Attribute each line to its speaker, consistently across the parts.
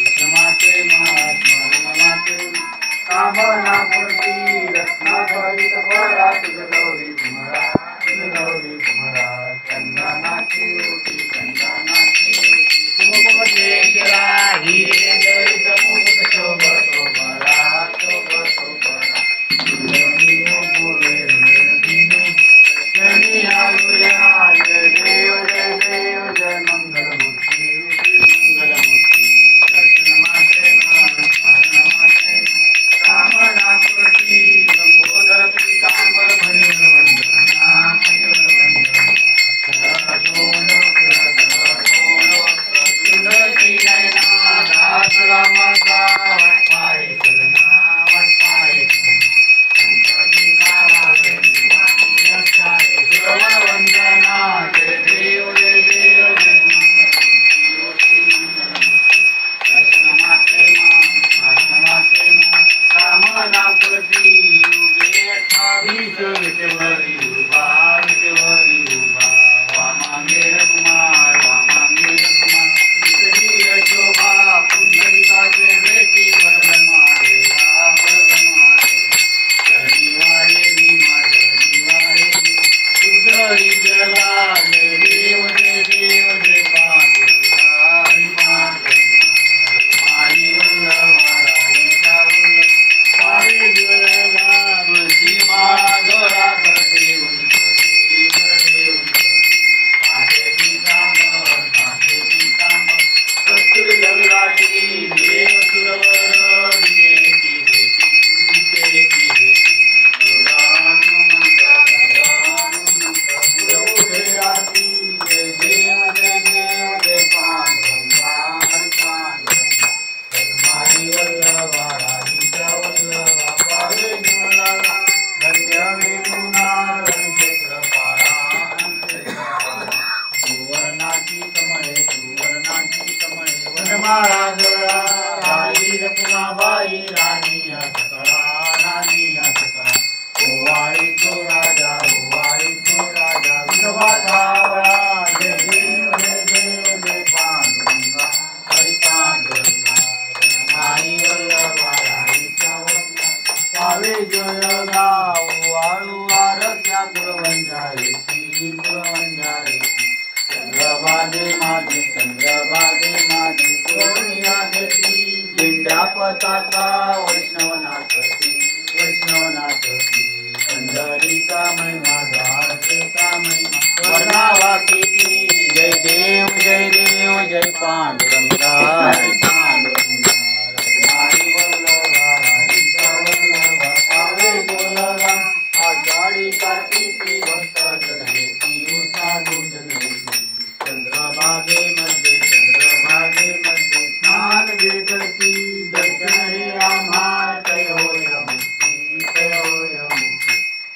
Speaker 1: माते महात्मा कामना मूर्ती रत्ना भरित परा तुझ गौरी तुम्हारा चंदनाची ओटी कुमकुमकेशरा हिरे जडित मुकुट शोभतो बरा दुर्लभिनो बोले दुर्लभिनो शनी आलुया जय देव जय मंगलमूर्ती मंगलमूर्ती दर्शन माते कामना पूर्ती लंबोदर पीतांबर भरिवर वंदना दास रामाचा वाटपाय चलना वंदना जय देव जय कामना प्रती युगे 28 विटेवरी उभा वामांगे कुमार विसरी यशोभा पुंडलिकाचे भेटी परब्रह्मा देवा शनिवारे भीमा शनिवारे उद्धरी जगा जय देव जय पांडुरंगा हरी पांडुरंगा माई वल्लभा राधिका वल्लभा पावे जगा तुळशी माळा गळा करते उंचती काठे पीतांबर कस्तुरी जगलाटी देव सुरवर विजेची भेटी जय देव जय पांडुरंगा हरी पांडुरंगा माई वल्लभा राधिका वल्लभा पावे जगा धन्य वेणुना क्षेत्रपाळा सुवर्णाची कमळे वनमाळा गळा राई रखुमाबाई राणी या सकळा ओवाळी तो राजा विधवा सावळा जय देव जय पांडुरंगा हरी पांडुरंगा माई वल्लभा राधिका वल्लभा पावे जगा वाळू आरत्या कुरवंजारी चंद्रभागे माझी सोनिया देती झेंडा पताका वैष्णवनाथी पंढरीचा महिमा द्वारकेचा महिमा वर्णावा किती जय देव जय पांडुरंगा हरी पांडुरंगा माई वल्लभा राधिका वल्लभा पावे गोलगा आषाढी कार्तिकी भक्त जनयती साधू जनयती चंद्रभागेमध्ये स्नान भेटती दर्शन हे आम्हा तय होय मुक्ती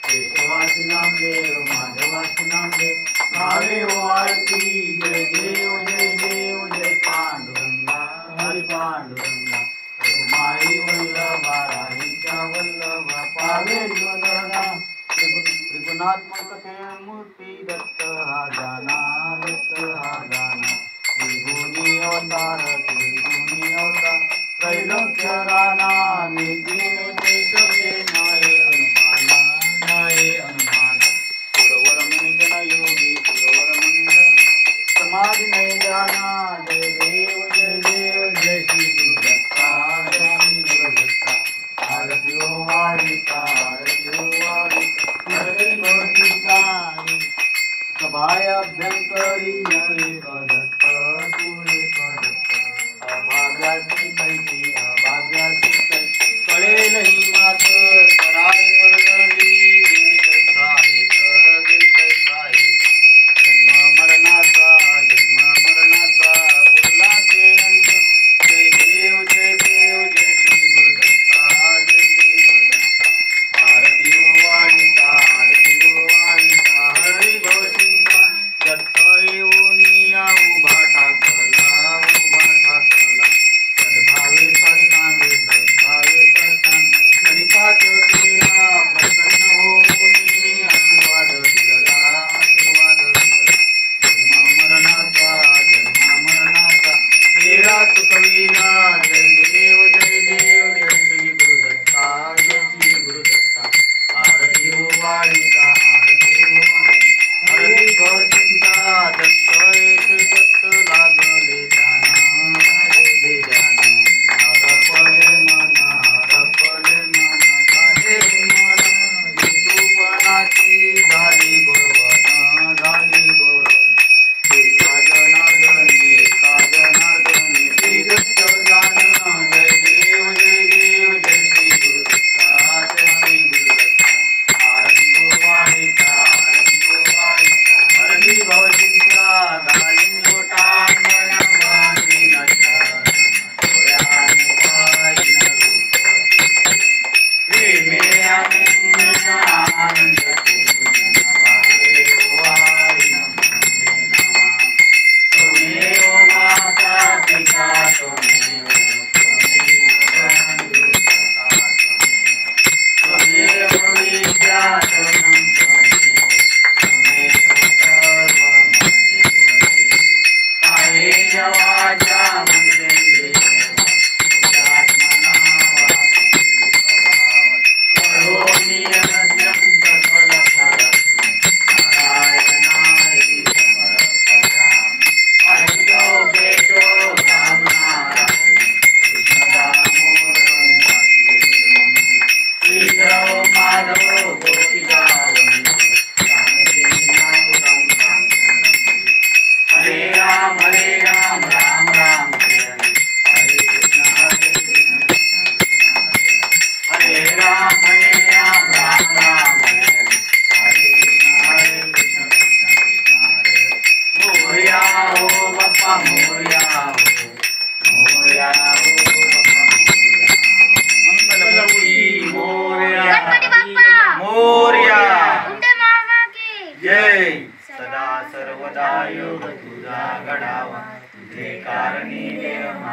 Speaker 1: केशवासी नामदेव माधवासी नामदेव भावे वाळती जय देव जय पांडुरंगा हरी पांडुरंगा माई वल्लभा राधिका वल्लभा पावे जोदगा त्रिगुणात्मकते मूर्ती दत्त हा जाना त्रिगुणी अवतार त्रैलोक्य राणा निर्गुणे शब्दे नाये अनुमान पुरवर मुनिजन योगी समाधि नहीं जाना जय देव जय श्री गुरुदत्ता आरती हो वारिका सभाय अभ्यंकरी एक दत्त अभाग्यासी कैसी कळेल ही मात पराय परगली गेली कैसा जन्म मरणाचा पुरला ते अंत जय देव जय श्री गुरुदत्ता आरती हो वाणिता हरी भवसीता दत्त येऊनिया उभा ठाकला सद्भावे साष्टांगे कलिपात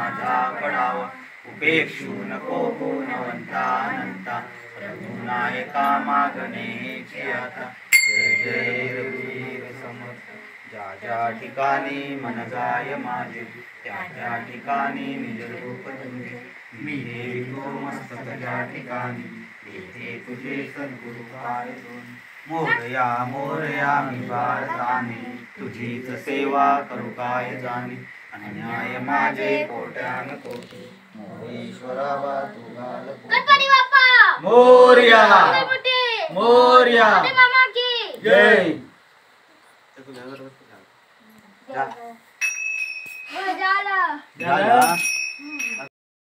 Speaker 1: माझा पडावा उपेक्षू नको गुणवंता अनंता रघुनायका मागणेची आता जय जय रघुवीर समर्थ ज्या ज्या ठिकाणी मन जाय माझे त्या त्या ठिकाणी निज रूप तुझे मी देवितो मस्तक ज्या ठिकाणी तेथे तुझे सद्गुरु पाय दोन मोरया मोरया मी बाळताने तुझीच सेवा करू काय जाणे अन्याय माझे कोट्यान कोटी मोरेश्वरा बा तू घाल
Speaker 2: गणपती बाप्पा
Speaker 1: मोरया
Speaker 2: मोठे
Speaker 1: मोरया
Speaker 2: मोठे मामा की
Speaker 1: जय
Speaker 2: झाला
Speaker 1: झाला